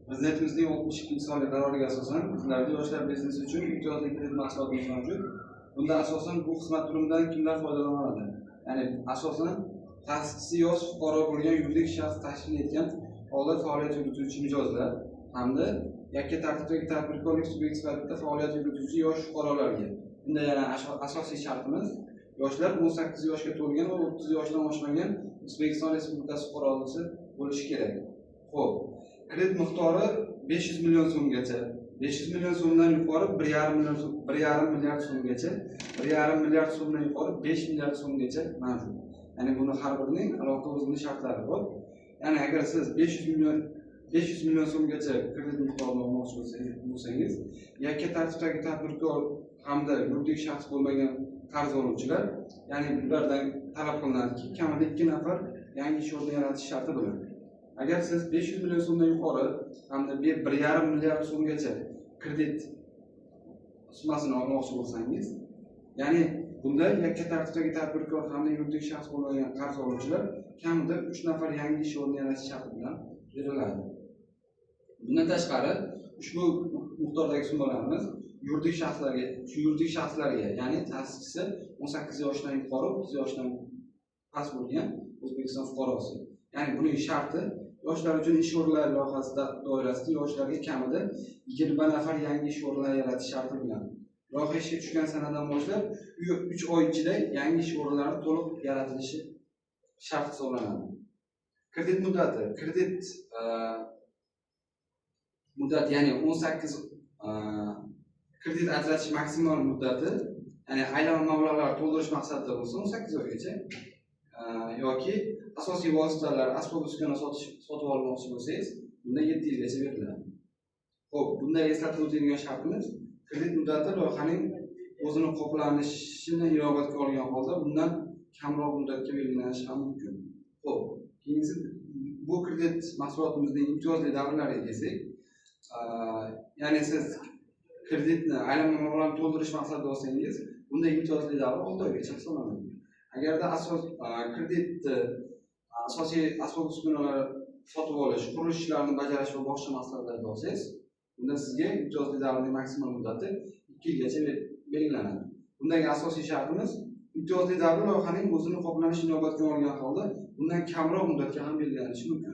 Prezidentimizning 62-sonli qaroriga asosan bizlarda yoshlar biznesi uchun imtiyozli kredit mahsulotimiz mavjud. Bunda asosan bu xizmat turimidan kimlar foydalanadi? Ya'ni asosan ta'sischisi yosh fuqaro bo'lgan yuridik shaxs tashkil etgan holda faoliyat yurituvchi mijozlar hamda yakka tartibdagi tadbirkorlik subyekti sifatida faoliyat yurituvchi yosh fuqarolarga. Bunda yana asosiy shartimiz yoshlar 18 yoshga to'lgan va 30 yoshdan oshmagan O'zbekiston Respublikasi fuqarosi bo'lishi kerak. Xo'p, kredit miqdori 500 million so'mgacha, 500 million so'mdan yuqori 1,5 milliard so'mgacha, 1,5 milliard so'mdan yuqori 5 milliard so'mgacha mavjud. Ya'ni buni har birining alohida o'zining shartlari bor. Ya'ni agar siz 500 million so'mgacha kredit miqdorini olmoqchi bo'lsangiz, yakka tartibdagi tadbirkor hamda yuridik shaxs bo'lmagan qarz oluvchilar, ya'ni ulardan talab qilinadiki, kamida 2 nafar yangi ish o'rni yaratish sharti bilan. Agar siz 500 million so'mdan yuqori hamda 1,5 milliard so'mgacha kredit summasini olmoqchi bo'lsangiz, ya'ni bunda yakka tartibdagi tadbirkor hamda yuridik shaxs bo'lmagan qarz oluvchilar kamida 3 nafar yangi ish o'rni yaratish sharti bilan beriladi. Bundan tashqari, ushbu miqdordagi summalarimiz yuridik shaxslarga, ya'ni ta'sischisi 18 yoshdan yuqori, 30 yoshdan past bo'lgan O'zbekiston fuqarosi. Ya'ni buning sharti yoshlar uchun ish o'rinlari loyihasi doirasida yoshlarga kamida 20 nafar yangi ish o'rinlari yaratish sharti bilan loyiha ishga tushgan sanadan boshlab 3 oy ichida yangi ish o'rinlari to'liq yaratilishi shart hisoblanadi. Kredit muddati ya'ni 18 kredit ajratish maksimal muddati, ya'ni aylama mablag'lar to'ldirish maqsadida bo'lsa 18 oygacha yoki asosiy vositalar, asbob-uskuna sotib olmoqchi bo'lsangiz, bunda 7 yilgacha beriladi. Xo'p, bunda eslatib o'tadigan shartimiz kredit muddati loyihaning o'zini qoplanishini inobatga olgan holda bundan kamroq muddatga belgilanishi ham mumkin. Xo'p, keyingi bu kredit mahsulotimizning imtiyozli davrlariga kelsak, ya'ni siz kreditni aylama mablag'ini to'ldirish maqsadida olsangiz, bunda imtiyozli davr 6 oygacha hisoblanadi. Agarda kreditni asosiy asbob-uskunalar sotib olish, qurilish ishlarini bajarish va boshqa maqsadlarda olsangiz, bunda sizga imtiyozli davrning maksimal muddati 2 yilgacha belgilanadi. Bundagi asosiy shartimiz imtiyozli davr loyihaning o'zini qoplanishini inobatga olgan holda bundan kamroq muddatga ham belgilanishi mumkin.